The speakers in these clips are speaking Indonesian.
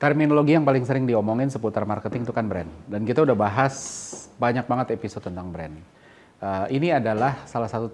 Terminologi yang paling sering diomongin seputar marketing itu kan brand. Dan kita udah bahas banyak banget episode tentang brand. Ini adalah salah satu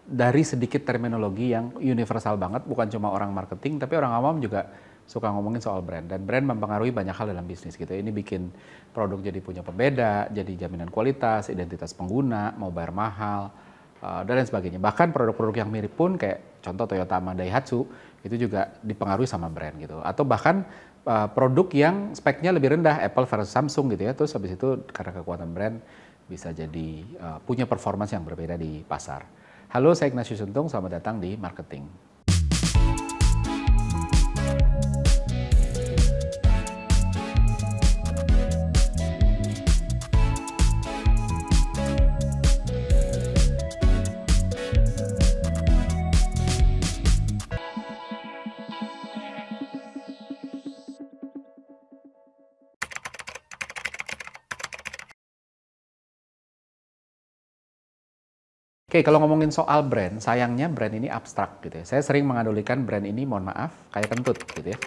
dari sedikit terminologi yang universal banget, bukan cuma orang marketing, tapi orang awam juga suka ngomongin soal brand. Dan brand mempengaruhi banyak hal dalam bisnis gitu. Ini bikin produk jadi punya pembeda, jadi jaminan kualitas, identitas pengguna, mau bayar mahal, dan lain sebagainya. Bahkan produk-produk yang mirip pun kayak contoh Toyota sama Daihatsu itu juga dipengaruhi sama brand gitu. Atau bahkan produk yang speknya lebih rendah, Apple versus Samsung gitu ya, terus habis itu karena kekuatan brand bisa jadi punya performance yang berbeda di pasar. Halo, saya Ignatius Untung, selamat datang di Marketing. Oke, kalau ngomongin soal brand, sayangnya brand ini abstrak gitu ya. Saya sering mengadolikan brand ini, mohon maaf, kayak kentut gitu ya.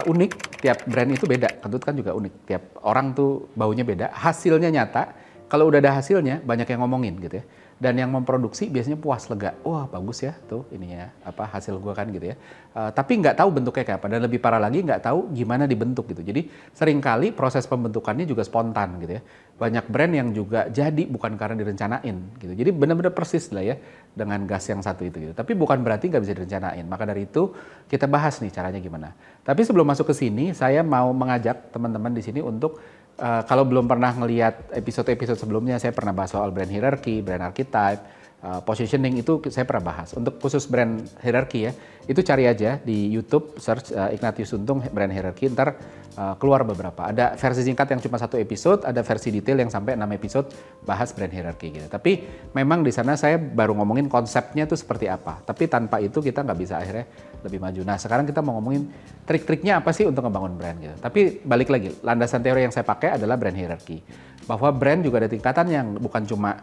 Unik, tiap brand itu beda. Kentut kan juga unik. Tiap orang tuh baunya beda, hasilnya nyata. Kalau udah ada hasilnya, banyak yang ngomongin gitu ya. Dan yang memproduksi biasanya puas, lega. Wah, bagus ya tuh ininya, hasil gua kan gitu ya. Tapi nggak tahu bentuknya kayak apa. Dan lebih parah lagi, nggak tahu gimana dibentuk gitu. Jadi seringkali proses pembentukannya juga spontan gitu ya. Banyak brand yang juga jadi bukan karena direncanain gitu. Jadi benar-benar persis lah ya dengan gas yang satu itu gitu. Tapi bukan berarti nggak bisa direncanain. Maka dari itu kita bahas nih caranya gimana. Tapi sebelum masuk ke sini, saya mau mengajak teman-teman di sini untuk kalau belum pernah ngelihat episode-episode sebelumnya, saya pernah bahas soal brand hierarchy, brand archetype, positioning itu saya pernah bahas. Untuk khusus brand hierarchy ya, itu cari aja di YouTube, search Ignatius Untung brand hierarchy, ntar keluar beberapa. Ada versi singkat yang cuma 1 episode, ada versi detail yang sampai 6 episode bahas brand hierarchy gitu. Tapi memang di sana saya baru ngomongin konsepnya itu seperti apa. Tapi tanpa itu kita nggak bisa akhirnya lebih maju. Nah sekarang kita mau ngomongin trik-triknya apa sih untuk ngebangun brand gitu. Tapi balik lagi, landasan teori yang saya pakai adalah brand hierarchy. Bahwa brand juga ada tingkatan yang bukan cuma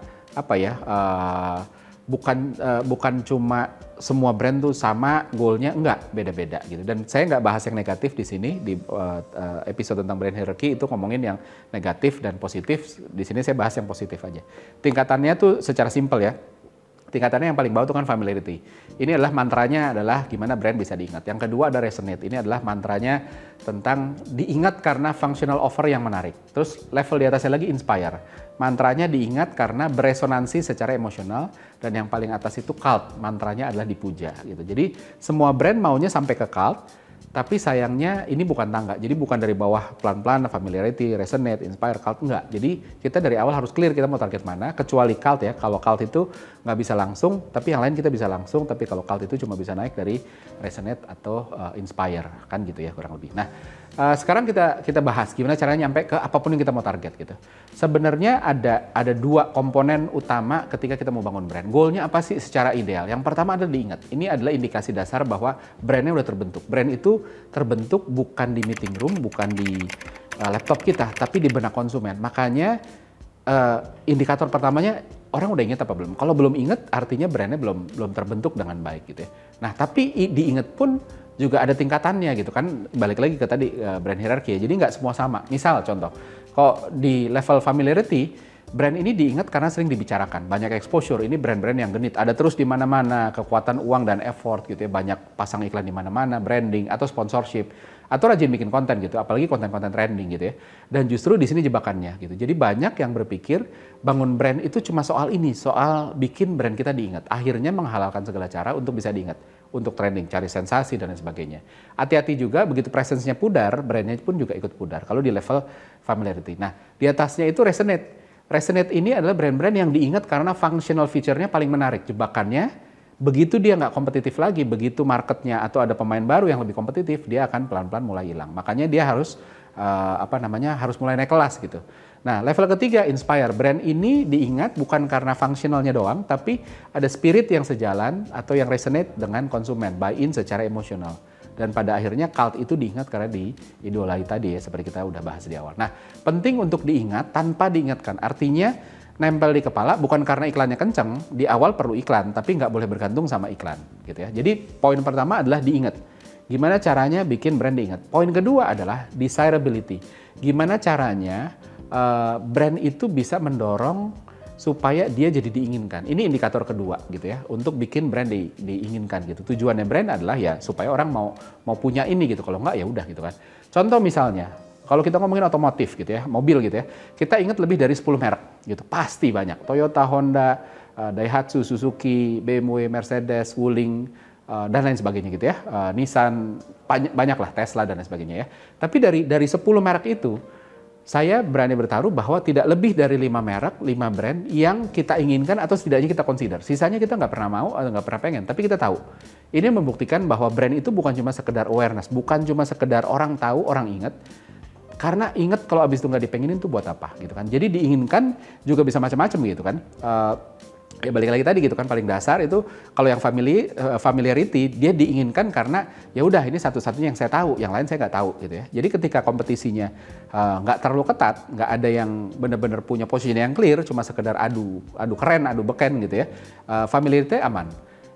bukan cuma semua brand tuh sama goalnya, enggak, beda-beda gitu. Dan saya nggak bahas yang negatif di sini di episode tentang brand hierarchy, itu ngomongin yang negatif dan positif. Di sini saya bahas yang positif aja. Tingkatannya tuh secara simpel ya. Tingkatannya yang paling bawah itu kan familiarity. Ini adalah mantranya adalah gimana brand bisa diingat. Yang kedua ada resonate. Ini adalah mantranya tentang diingat karena functional offer yang menarik. Terus level di atasnya lagi inspire. Mantranya diingat karena beresonansi secara emosional. Dan yang paling atas itu cult. Mantranya adalah dipuja gitu. Jadi semua brand maunya sampai ke cult. Tapi sayangnya ini bukan tangga, jadi bukan dari bawah pelan-pelan, familiarity, resonate, inspire, cult, enggak. Jadi kita dari awal harus clear kita mau target mana, kecuali cult ya. Kalau cult itu nggak bisa langsung, tapi yang lain kita bisa langsung, tapi kalau cult itu cuma bisa naik dari resonate atau inspire, kan gitu ya kurang lebih. Nah, sekarang kita bahas gimana caranya nyampe ke apapun yang kita mau target gitu. Sebenarnya ada 2 komponen utama ketika kita mau bangun brand. Goalnya apa sih secara ideal? Yang pertama adalah diingat. Ini adalah indikasi dasar bahwa brandnya udah terbentuk. Brand itu terbentuk bukan di meeting room, bukan di laptop kita, tapi di benak konsumen. Makanya indikator pertamanya orang udah ingat apa belum? Kalau belum ingat, artinya brandnya belum terbentuk dengan baik gitu ya. Nah, tapi diingat pun juga ada tingkatannya gitu kan. Balik lagi ke tadi brand hierarchy ya. Jadi nggak semua sama. Misal contoh, kalau di level familiarity, brand ini diingat karena sering dibicarakan, banyak exposure. Ini brand-brand yang genit, ada terus di mana-mana, kekuatan uang dan effort gitu ya, banyak pasang iklan di mana-mana, branding atau sponsorship, atau rajin bikin konten gitu, apalagi konten-konten trending gitu ya. Dan justru di sini jebakannya gitu. Jadi banyak yang berpikir bangun brand itu cuma soal ini, soal bikin brand kita diingat. Akhirnya menghalalkan segala cara untuk bisa diingat, untuk trending, cari sensasi dan lain sebagainya. Hati-hati juga begitu presence-nya pudar, brandnya pun juga ikut pudar. Kalau di level familiarity. Nah, di atasnya itu resonate. Resonate ini adalah brand-brand yang diingat karena functional feature-nya paling menarik. Jebakannya, begitu dia nggak kompetitif lagi, begitu marketnya atau ada pemain baru yang lebih kompetitif, dia akan pelan-pelan mulai hilang. Makanya dia harus harus mulai naik kelas gitu. Nah, level ketiga, inspire. Brand ini diingat bukan karena fungsionalnya doang, tapi ada spirit yang sejalan atau yang resonate dengan konsumen, buy-in secara emosional. Dan pada akhirnya cult itu diingat karena diidolai tadi ya, seperti kita udah bahas di awal. Nah, penting untuk diingat tanpa diingatkan. Artinya nempel di kepala bukan karena iklannya kenceng, di awal perlu iklan, tapi nggak boleh bergantung sama iklan gitu ya. Jadi poin pertama adalah diingat. Gimana caranya bikin brand diingat? Poin kedua adalah desirability. Gimana caranya brand itu bisa mendorong supaya dia jadi diinginkan. Ini indikator kedua gitu ya, untuk bikin brand diinginkan gitu. Tujuannya brand adalah ya supaya orang mau punya ini gitu. Kalau enggak ya udah gitu kan. Contoh misalnya, kalau kita ngomongin otomotif gitu ya, mobil gitu ya, kita ingat lebih dari 10 merek gitu, pasti banyak. Toyota, Honda, Daihatsu, Suzuki, BMW, Mercedes, Wuling, dan lain sebagainya gitu ya. Nissan, banyak lah, Tesla dan lain sebagainya ya. Tapi dari 10 merek itu, saya berani bertaruh bahwa tidak lebih dari 5 merek, 5 brand yang kita inginkan atau setidaknya kita consider. Sisanya kita nggak pernah mau atau nggak pernah pengen, tapi kita tahu. Ini membuktikan bahwa brand itu bukan cuma sekedar awareness, bukan cuma sekedar orang tahu, orang ingat. Karena ingat kalau abis itu nggak dipengenin tuh buat apa gitu kan. Jadi diinginkan juga bisa macam-macam gitu kan. Ya balik lagi tadi gitu kan, paling dasar itu kalau yang familiarity dia diinginkan karena ya udah ini satu-satunya yang saya tahu, yang lain saya nggak tahu gitu ya. Jadi ketika kompetisinya nggak terlalu ketat, nggak ada yang benar-benar punya posisi yang clear, cuma sekedar adu keren, adu beken gitu ya, familiarity aman.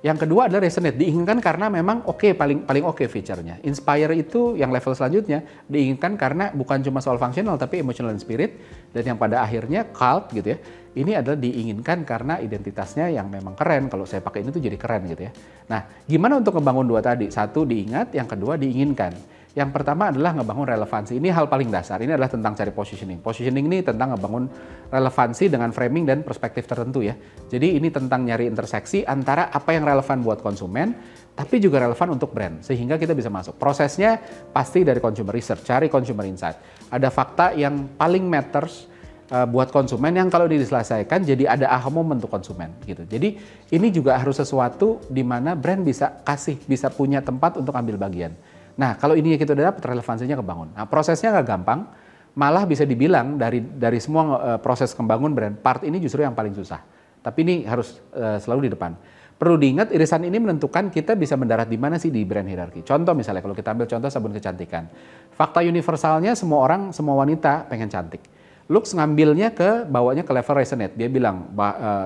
Yang kedua adalah resonate, diinginkan karena memang paling oke feature-nya. Inspire itu yang level selanjutnya diinginkan karena bukan cuma soal fungsional tapi emotional and spirit, dan yang pada akhirnya cult gitu ya. Ini adalah diinginkan karena identitasnya yang memang keren. Kalau saya pakai ini tuh jadi keren gitu ya. Nah, gimana untuk ngebangun dua tadi? Satu diingat, yang kedua diinginkan. Yang pertama adalah ngebangun relevansi. Ini hal paling dasar. Ini adalah tentang cari positioning. Positioning ini tentang ngebangun relevansi dengan framing dan perspektif tertentu ya. Jadi ini tentang nyari interseksi antara apa yang relevan buat konsumen, tapi juga relevan untuk brand. Sehingga kita bisa masuk. Prosesnya pasti dari consumer research, cari consumer insight. Ada fakta yang paling matters buat konsumen yang kalau diselesaikan jadi ada aha moment untuk konsumen gitu. Jadi ini juga harus sesuatu di mana brand bisa punya tempat untuk ambil bagian. Nah, kalau ini kita udah dapat, relevansinya kebangun. Nah, prosesnya nggak gampang, malah bisa dibilang dari semua proses membangun brand, part ini justru yang paling susah. Tapi ini harus selalu di depan. Perlu diingat, irisan ini menentukan kita bisa mendarat di mana sih di brand hierarki. Contoh misalnya, kalau kita ambil contoh sabun kecantikan. Fakta universalnya semua wanita pengen cantik. Lux ngambilnya bawanya ke level resonate. Dia bilang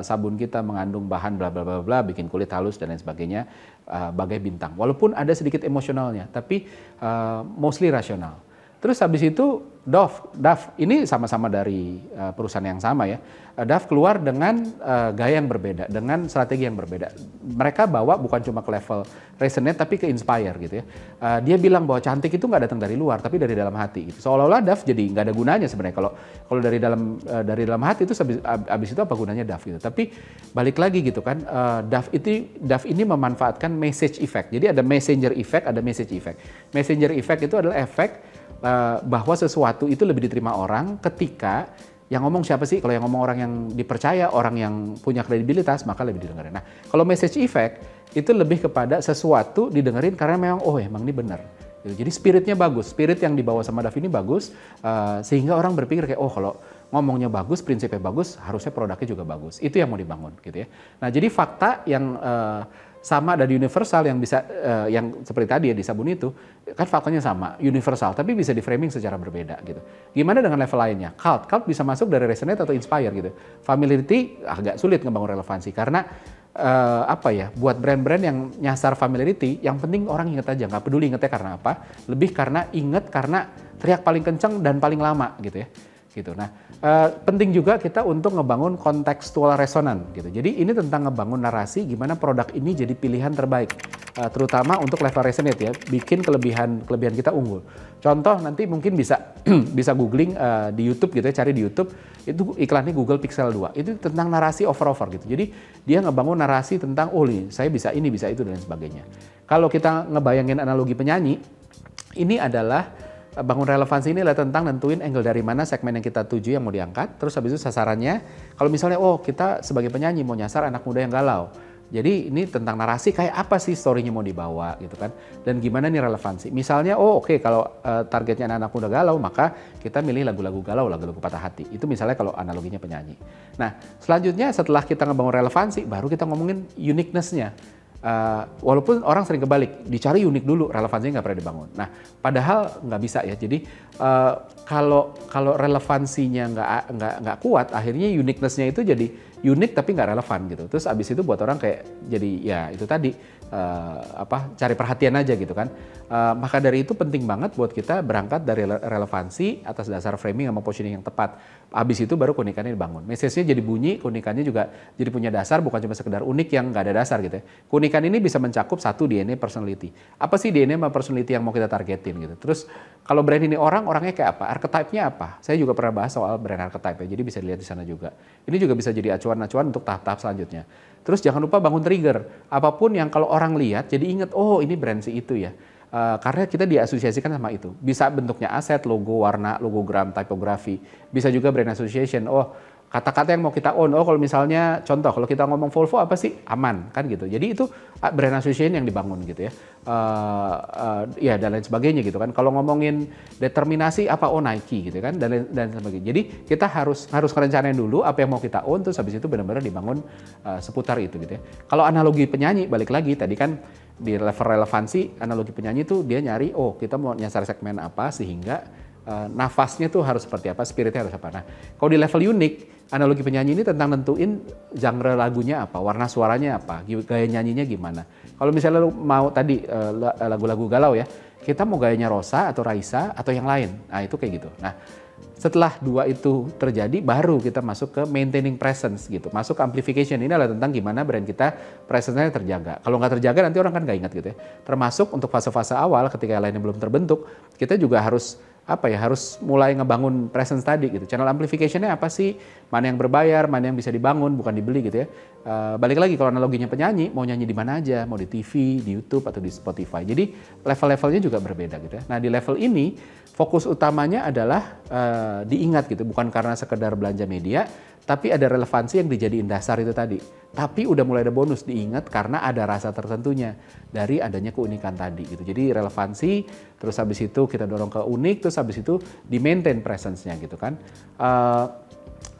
sabun kita mengandung bahan bla bla bla bla, bikin kulit halus dan lain sebagainya, bagai bintang. Walaupun ada sedikit emosionalnya, tapi mostly rasional. Terus habis itu Dove ini sama-sama dari perusahaan yang sama ya. Dove keluar dengan gaya yang berbeda, dengan strategi yang berbeda. Mereka bawa bukan cuma ke level resonate tapi ke inspire gitu ya. Dia bilang bahwa cantik itu nggak datang dari luar tapi dari dalam hati gitu. Seolah-olah Dove jadi nggak ada gunanya sebenarnya kalau dari dalam hati itu abis itu apa gunanya Dove gitu. Tapi balik lagi gitu kan, Dove ini memanfaatkan message effect. Jadi ada messenger effect, ada message effect. Messenger effect itu adalah efek bahwa sesuatu itu lebih diterima orang ketika yang ngomong siapa sih? Kalau yang ngomong orang yang dipercaya, orang yang punya kredibilitas, maka lebih didengarin. Nah, kalau message effect itu lebih kepada sesuatu didengerin karena memang emang ini benar. Jadi spiritnya bagus, spirit yang dibawa sama Dove ini bagus, sehingga orang berpikir kayak kalau ngomongnya bagus, prinsipnya bagus, harusnya produknya juga bagus. Itu yang mau dibangun gitu ya. Nah, jadi fakta yang sama dari universal yang bisa yang seperti tadi ya di sabun itu kan faktanya sama universal tapi bisa di framing secara berbeda gitu. Gimana dengan level lainnya? Cult bisa masuk dari resonate atau inspire gitu. Familiarity agak sulit ngebangun relevansi karena buat brand-brand yang nyasar familiarity yang penting orang inget aja, nggak peduli ingetnya karena apa, lebih karena inget karena teriak paling kenceng dan paling lama gitu ya. Gitu. Nah, penting juga kita untuk ngebangun kontekstual resonan gitu. Jadi ini tentang ngebangun narasi gimana produk ini jadi pilihan terbaik, terutama untuk level resonate ya, bikin kelebihan kita unggul. Contoh nanti mungkin bisa bisa googling di YouTube gitu ya, cari di YouTube itu iklannya Google Pixel 2. Itu tentang narasi over gitu. Jadi dia ngebangun narasi tentang saya bisa ini, bisa itu dan sebagainya. Kalau kita ngebayangin analogi penyanyi, ini adalah bangun relevansi ini adalah tentang nentuin angle dari mana segmen yang kita tuju yang mau diangkat, terus habis itu sasarannya, kalau misalnya kita sebagai penyanyi mau nyasar anak muda yang galau, jadi ini tentang narasi kayak apa sih story-nya mau dibawa gitu kan, dan gimana nih relevansi. Misalnya kalau targetnya anak muda galau, maka kita milih lagu-lagu galau, lagu-lagu patah hati. Itu misalnya kalau analoginya penyanyi. Nah, selanjutnya setelah kita ngebangun relevansi, baru kita ngomongin uniqueness-nya. Walaupun orang sering kebalik, dicari unik dulu, relevansinya nggak pernah dibangun. Nah, padahal nggak bisa ya. Jadi kalau relevansinya nggak kuat, akhirnya uniqueness-nya itu jadi unik tapi nggak relevan gitu. Terus abis itu buat orang kayak jadi ya itu tadi cari perhatian aja gitu kan. Maka dari itu penting banget buat kita berangkat dari relevansi atas dasar framing sama positioning yang tepat. Habis itu baru keunikannya dibangun. Message-nya jadi bunyi, keunikannya juga jadi punya dasar, bukan cuma sekedar unik yang nggak ada dasar gitu ya. Keunikan ini bisa mencakup satu DNA personality. Apa sih DNA sama personality yang mau kita targetin gitu. Terus kalau brand ini orangnya kayak apa? Archetype-nya apa? Saya juga pernah bahas soal brand archetype ya, jadi bisa dilihat di sana juga. Ini juga bisa jadi acuan-acuan untuk tahap-tahap selanjutnya. Terus jangan lupa bangun trigger. Apapun yang kalau orang lihat jadi inget, oh ini brand si itu ya. Karena kita diasosiasikan sama itu. Bisa bentuknya aset, logo, warna, logogram, typography. Bisa juga brand association. Oh, kata-kata yang mau kita own. Oh, kalau misalnya contoh, kalau kita ngomong Volvo apa sih? Aman, kan gitu. Jadi itu brand association yang dibangun gitu ya. Ya dan lain sebagainya gitu kan. Kalau ngomongin determinasi apa? Oh, Nike gitu kan dan sebagainya. Jadi kita harus ngerencanain dulu apa yang mau kita own, terus habis itu benar-benar dibangun seputar itu gitu ya. Kalau analogi penyanyi balik lagi tadi kan di level relevansi analogi penyanyi tuh dia nyari oh kita mau nyasar segmen apa sehingga nafasnya tuh harus seperti apa, spiritnya harus apa. Nah, kalau di level unik, analogi penyanyi ini tentang nentuin genre lagunya apa, warna suaranya apa, gaya nyanyinya gimana. Kalau misalnya lu mau tadi lagu-lagu galau ya, kita mau gayanya Rosa atau Raisa atau yang lain. Nah, itu kayak gitu. Nah, setelah dua itu terjadi, baru kita masuk ke maintaining presence gitu. Masuk ke amplification, ini adalah tentang gimana brand kita presence-nya terjaga. Kalau nggak terjaga nanti orang kan nggak ingat gitu ya. Termasuk untuk fase-fase awal ketika lainnya belum terbentuk, kita juga harus harus mulai ngebangun presence tadi gitu. Channel amplification-nya apa sih? Mana yang berbayar, mana yang bisa dibangun, bukan dibeli gitu ya. Balik lagi kalau analoginya penyanyi, mau nyanyi di mana aja, mau di TV, di YouTube atau di Spotify. Jadi level-levelnya juga berbeda gitu ya. Nah, di level ini fokus utamanya adalah diingat gitu, bukan karena sekedar belanja media, tapi ada relevansi yang dijadiin dasar itu tadi. Tapi udah mulai ada bonus diingat karena ada rasa tertentunya dari adanya keunikan tadi gitu. Jadi relevansi, terus habis itu kita dorong ke unik, terus habis itu di-maintain presence-nya gitu kan.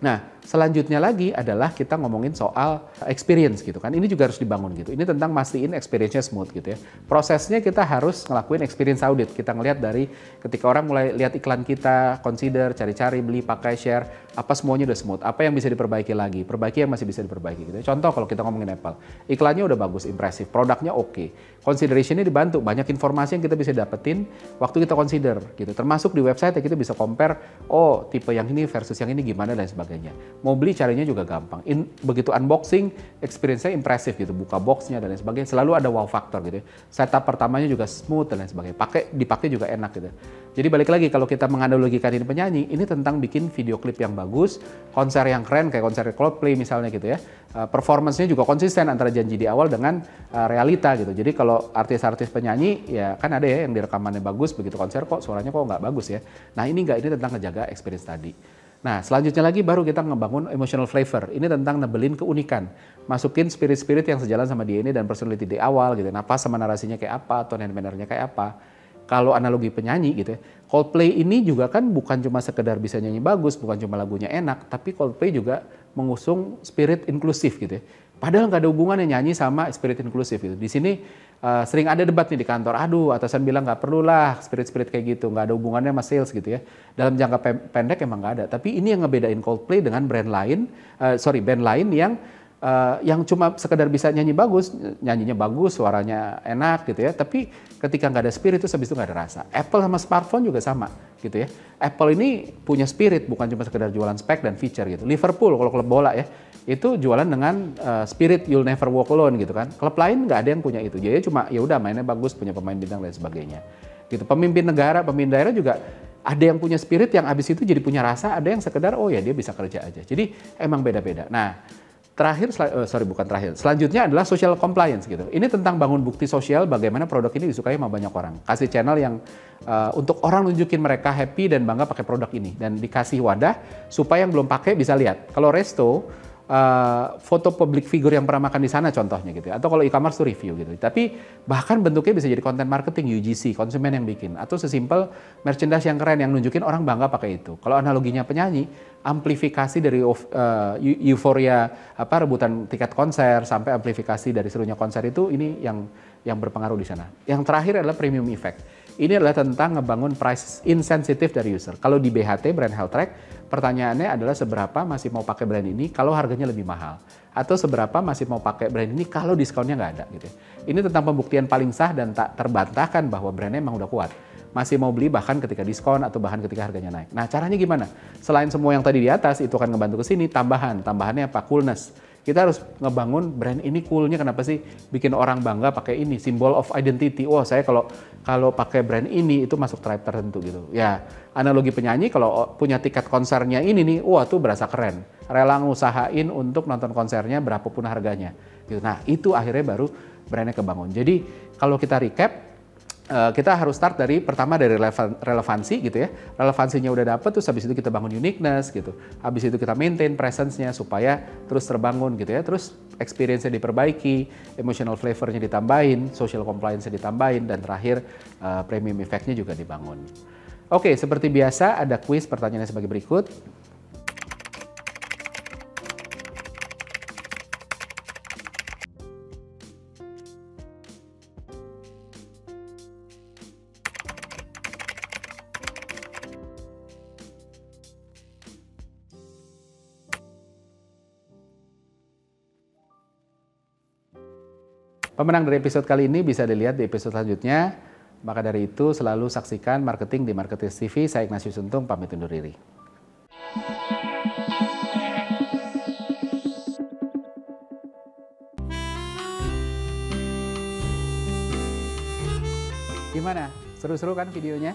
Nah, selanjutnya lagi adalah kita ngomongin soal experience gitu kan. Ini juga harus dibangun gitu. Ini tentang mastiin experience-nya smooth gitu ya. Prosesnya kita harus ngelakuin experience audit. Kita ngelihat dari ketika orang mulai lihat iklan kita, consider, cari-cari, beli, pakai, share, apa semuanya udah smooth. Apa yang bisa diperbaiki lagi? Perbaiki yang masih bisa diperbaiki gitu ya. Contoh kalau kita ngomongin Apple, iklannya udah bagus, impresif, produknya oke. Consideration-nya dibantu, banyak informasi yang kita bisa dapetin waktu kita consider gitu. Termasuk di website ya kita bisa compare, oh tipe yang ini versus yang ini gimana dan sebagainya. Mau beli carinya juga gampang. Begitu unboxing, experience-nya impresif gitu. Buka box-nya dan lain sebagainya. Selalu ada wow factor gitu ya. Setup pertamanya juga smooth dan lain sebagainya. Dipakai juga enak gitu. Jadi balik lagi kalau kita menganalogikan ini penyanyi, ini tentang bikin video klip yang bagus, konser yang keren kayak konser Coldplay misalnya gitu ya. Performance-nya juga konsisten antara janji di awal dengan realita gitu. Jadi kalau artis-artis penyanyi ya kan ada ya yang direkamannya bagus, begitu konser kok suaranya kok nggak bagus ya. Nah ini tentang ngejaga experience tadi. Nah, selanjutnya lagi baru kita ngebangun emotional flavor. Ini tentang nebelin keunikan. Masukin spirit-spirit yang sejalan sama DNA dan personality di awal gitu. Napas sama narasinya kayak apa, tone and manner-nya kayak apa. Kalau analogi penyanyi gitu ya, Coldplay ini juga kan bukan cuma sekedar bisa nyanyi bagus, bukan cuma lagunya enak, tapi Coldplay juga mengusung spirit inklusif gitu ya. Padahal nggak ada hubungannya nyanyi sama spirit inklusif gitu. Di sini sering ada debat nih di kantor, aduh atasan bilang nggak perlulah spirit-spirit kayak gitu, nggak ada hubungannya sama sales gitu ya. Dalam jangka pendek emang nggak ada, tapi ini yang ngebedain Coldplay dengan band lain yang cuma sekedar bisa nyanyi bagus, nyanyinya bagus, suaranya enak gitu ya, tapi ketika nggak ada spirit itu habis itu nggak ada rasa. Apple sama smartphone juga sama gitu ya. Apple ini punya spirit, bukan cuma sekedar jualan spek dan feature gitu. Liverpool kalau klub bola ya, itu jualan dengan spirit you'll never walk alone gitu kan. Klub lain nggak ada yang punya itu. Jadi cuma ya udah mainnya bagus, punya pemain bintang dan sebagainya. Gitu. Pemimpin negara, pemimpin daerah juga ada yang punya spirit yang abis itu jadi punya rasa, ada yang sekedar oh ya dia bisa kerja aja. Jadi emang beda-beda. Nah, selanjutnya adalah social compliance gitu. Ini tentang bangun bukti sosial bagaimana produk ini disukai sama banyak orang. Kasih channel yang untuk orang nunjukin mereka happy dan bangga pakai produk ini. Dan dikasih wadah supaya yang belum pakai bisa lihat. Kalau resto, foto public figure yang pernah makan di sana contohnya gitu. Atau kalau e-commerce tuh review gitu. Tapi bahkan bentuknya bisa jadi content marketing, UGC, konsumen yang bikin. Atau sesimpel merchandise yang keren yang nunjukin orang bangga pakai itu. Kalau analoginya penyanyi, amplifikasi dari euforia rebutan tiket konser sampai amplifikasi dari serunya konser itu ini yang berpengaruh di sana. Yang terakhir adalah premium effect. Ini adalah tentang ngebangun price insensitive dari user. Kalau di BHT, Brand Health Track, pertanyaannya adalah seberapa masih mau pakai brand ini kalau harganya lebih mahal. atau seberapa masih mau pakai brand ini kalau diskonnya nggak ada gitu. Ini tentang pembuktian paling sah dan tak terbantahkan bahwa brandnya emang udah kuat. Masih mau beli bahkan ketika diskon atau bahkan ketika harganya naik. Nah, caranya gimana? Selain semua yang tadi di atas itu akan ngebantu ke sini, tambahannya apa? Coolness. Kita harus ngebangun brand ini coolnya, kenapa sih bikin orang bangga pakai ini, symbol of identity. Wah, saya kalau pakai brand ini itu masuk tribe tertentu gitu. Ya, analogi penyanyi kalau punya tiket konsernya ini nih, wah tuh berasa keren. Rela ngusahain untuk nonton konsernya berapapun harganya. Gitu. Nah, itu akhirnya baru brandnya kebangun. Jadi, kalau kita recap, kita harus start dari pertama dari relevansi gitu ya. Relevansinya udah dapet, terus habis itu kita bangun uniqueness gitu. Habis itu kita maintain presence-nya supaya terus terbangun gitu ya. Terus experience-nya diperbaiki, emotional flavor-nya ditambahin, social compliance-nya ditambahin, dan terakhir premium effect-nya juga dibangun. Oke, seperti biasa ada quiz, pertanyaannya sebagai berikut. Pemenang dari episode kali ini bisa dilihat di episode selanjutnya. Maka dari itu selalu saksikan Marketing di Marketers TV. Saya Ignatius Untung, pamit undur diri. Gimana? Seru-seru kan videonya?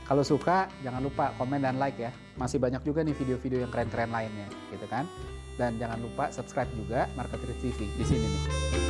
Kalau suka, jangan lupa komen dan like ya. Masih banyak juga nih video-video yang keren-keren lainnya, gitu kan? Dan jangan lupa subscribe juga Marketers TV di sini nih.